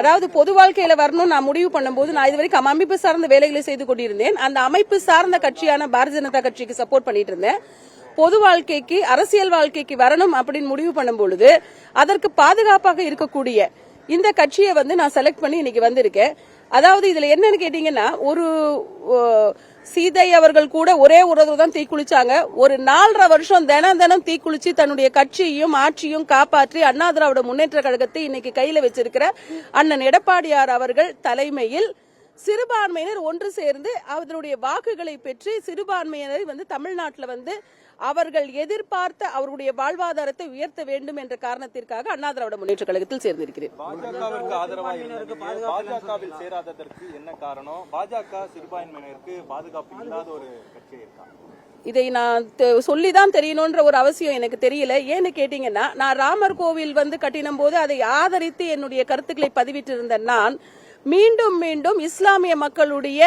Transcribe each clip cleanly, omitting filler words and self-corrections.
அதாவது பொது வாழ்க்கையில வரணும் நான் முடிவு பண்ணும்போது நான் இதுவரைக்கும் அமைப்பு சார்ந்த வேலைகளை செய்து கொண்டிருந்தேன். அந்த அமைப்பு சார்ந்த கட்சியான பாரதிய ஜனதா கட்சிக்கு சப்போர்ட் பண்ணிட்டு இருந்தேன். பொது வாழ்க்கைக்கு அரசியல் வாழ்க்கைக்கு வரணும் அப்படின்னு முடிவு பண்ணும் பொழுது அதற்கு பாதுகாப்பாக இருக்கக்கூடிய இந்த கட்சியை நான் செலக்ட் பண்ணி இன்னைக்கு வந்திருக்கேன். அதாவது இதுல என்னன்னு கேட்டீங்கன்னா, ஒரு சீதை அவர்கள் கூட ஒரே ஒரு தான் தீக்குளிச்சாங்க. ஒரு 4.5 வருஷம் தினம் தீக்குளிச்சு தன்னுடைய கட்சியையும் ஆட்சியும் காப்பாற்றி அண்ணா திராவிட முன்னேற்ற கழகத்தை இன்னைக்கு கையில வச்சிருக்கிற அண்ணன் எடப்பாடியார் அவர்கள் தலைமையில் சிறுபான்மையினர் ஒன்று சேர்ந்து அவர்களுடைய வாக்குகளை பெற்று சிறுபான்மையினர் தமிழ்நாட்டில் அவர்கள் எதிர்பார்த்த அவருடைய வாழ்வாதாரத்தை உயர்த்த வேண்டும் என்ற காரணத்திற்காக அண்ணா திராவிட முன்னேற்ற கழகத்தில் சேர்ந்திருக்கிறேன். பாஜகவிற்கு ஆதரவாக பாஜகவில் சேராததற்கு என்ன காரணம்? பாஜக சிறுபான்மையினருக்கு பாதுகாப்பு இல்லாத ஒரு கட்சி இருக்கா? இதை நான் சொல்லிதான் தெரியணும்ன்ற ஒரு அவசியம் எனக்கு தெரியல. ஏன்னு கேட்டீங்கன்னா, நான் ராமர் கோவில் கட்டினும் போது அதை ஆதரித்து என்னுடைய கருத்துக்களை பதிவிட்டு இருந்த நான் மீண்டும் மீண்டும் இஸ்லாமிய மக்களுடைய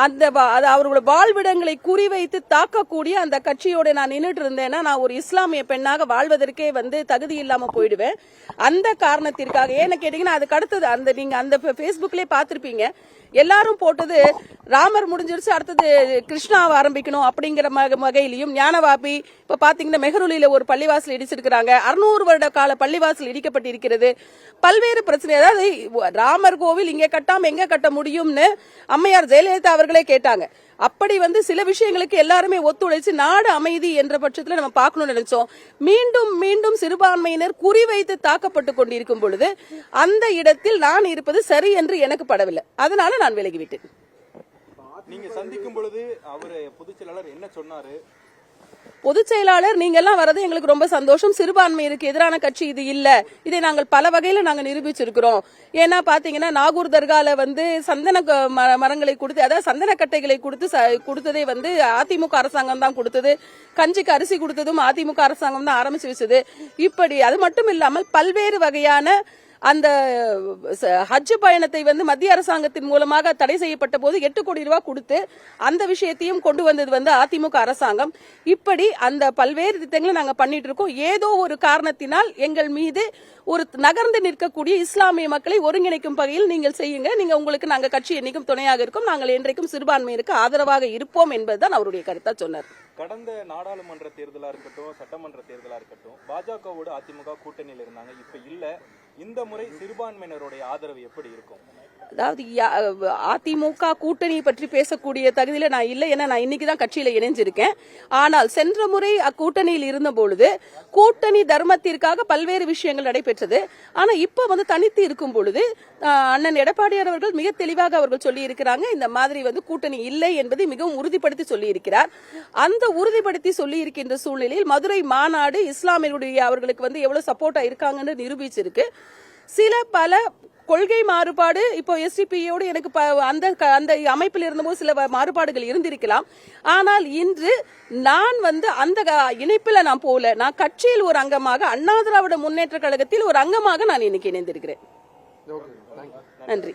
அந்த அவர்களுடைய வாழ்விடங்களை குறிவைத்து தாக்கக்கூடிய அந்த கட்சியோட நான் நின்றுட்டு இருந்தேன்னா நான் ஒரு இஸ்லாமிய பெண்ணாக வாழ்வதற்கே தகுதி இல்லாம போயிடுவேன். அந்த காரணத்திற்காக ஏன்னு கேட்டீங்கன்னா, அதுக்கு அடுத்தது நீங்க அந்த பேஸ்புக்லயே பாத்திருப்பீங்க, எல்லாரும் போட்டது ராமர் முடிஞ்சிருச்சு, அடுத்தது கிருஷ்ணாவை ஆரம்பிக்கணும் அப்படிங்கிற வகையிலையும் ஞானவாபி இப்ப பாத்தீங்கன்னா மெஹருலில ஒரு பள்ளிவாசல் இடிச்சிருக்கிறாங்க. 600 வருட கால பள்ளிவாசல் இடிக்கப்பட்டிருக்கிறது. பல்வேறு பிரச்சனை. அதாவது ராமர் கோவில் இங்க கட்டாம எங்க கட்ட முடியும்னு அம்மையார் ஜெயலலிதா அவர்களே கேட்டாங்க. அப்படி சில விஷயங்களுக்கு எல்லாருமே ஒத்துழைச்சு நாடு அமைதி என்ற பட்சத்தில் நம்ம பார்க்கணும்னு நினைச்சோம். மீண்டும் மீண்டும் சிறுபான்மையினர் குறிவைத்து தாக்கப்பட்டு கொண்டிருக்கும் பொழுது அந்த இடத்தில் நான் இருப்பது சரி என்று எனக்கு படவில்லை. அதனால நான் விலகிவிட்டேன். நீங்க சந்திக்கும் பொழுது அவரு பொதுச் செயலாளர் என்ன சொன்னாரு? பொதுச் செயலாளர், நீங்க எல்லாம் வரது எங்களுக்கு ரொம்ப சந்தோஷம். சிறுபான்மையினருக்கு எதிரான கட்சி இது இல்ல, இதை நாங்கள் பல வகையில நாங்க நிரூபிச்சிருக்கிறோம். ஏன்னா பாத்தீங்கன்னா, நாகூர் தர்கால சந்தன மரங்களை கொடுத்து, அதாவது சந்தன கட்டைகளை கொடுத்ததே அதிமுக அரசாங்கம் தான் கொடுத்தது. கஞ்சிக்கு அரிசி கொடுத்ததும் அதிமுக அரசாங்கம் தான் ஆரம்பிச்சு வச்சது. இப்படி அது மட்டும் இல்லாமல் பல்வேறு வகையான அந்த ஹஜ் பயணத்தை மத்திய அரசாங்கத்தின் மூலமாக தடை செய்யப்பட்ட போது 8 கோடி ரூபாய் கொடுத்து அந்த விஷயத்தையும் கொண்டு வந்தது அதிமுக அரசாங்கம். இப்படி அந்த பல்வேறு திட்டங்களை நாங்க பண்ணிட்டு இருக்கோம். ஏதோ ஒரு காரணத்தினால் எங்கள் மீது ஒரு நகர்ந்து நிற்கக்கூடிய இஸ்லாமிய மக்களை ஒருங்கிணைக்கும் வகையில் நீங்கள் செய்யுங்க, நீங்க உங்களுக்கு நாங்க கட்சி என்னைக்கும் துணையாக இருக்கும், நாங்கள் என்றைக்கும் சிறுபான்மையினருக்கு ஆதரவாக இருப்போம் என்பதுதான் அவருடைய கருத்தா சொன்னார். கடந்த நாடாளுமன்ற தேர்தலா இருக்கட்டும், சட்டமன்ற தேர்தலா இருக்கட்டும், பாஜகவோடு அதிமுக கூட்டணியில் இருந்தாங்க. இப்ப இல்ல. இந்த முறை சிறுபான்மையினருடைய ஆதரவு எப்படி இருக்கும்? அதாவது அதிமுக கூட்டணி பற்றி பேசக்கூடிய தகுதியில நான் இல்லை. ஏன்னா நான் இன்னைக்குதான் கட்சியில இணைஞ்சிருக்கேன். ஆனால் சென்ற முறை அக்கூட்டணியில் இருந்த பொழுது கூட்டணி தர்மத்திற்காக பல்வேறு விஷயங்கள் நடைபெற்றது. ஆனா இப்ப தனித்து இருக்கும் பொழுது அண்ணன் எடப்பாடியார் அவர்கள் மிக தெளிவாக அவர்கள் சொல்லி இருக்கிறாங்க, இந்த மாதிரி கூட்டணி இல்லை என்பதை மிகவும் உறுதிப்படுத்தி சொல்லி இருக்கிறார். அந்த உறுதிப்படுத்தி சொல்லி இருக்கின்ற சூழ்நிலையில் மதுரை மாநாடு இஸ்லாமியருடைய அவர்களுக்கு எவ்வளவு சப்போர்ட்டா இருக்காங்கன்னு நிரூபிச்சிருக்கு. சில பல கொள்கை மாறுபாடு இப்போ எஸ்டிபியோடு எனக்கு அந்த அமைப்பில் இருந்தபோது சில மாறுபாடுகள் இருந்திருக்கலாம். ஆனால் இன்று நான் அந்த இணைப்பில் நான் போல, நான் கட்சியில் ஒரு அங்கமாக அண்ணா திராவிட முன்னேற்ற கழகத்தில் ஒரு அங்கமாக நான் இன்னைக்கு இணைந்திருக்கிறேன். நன்றி.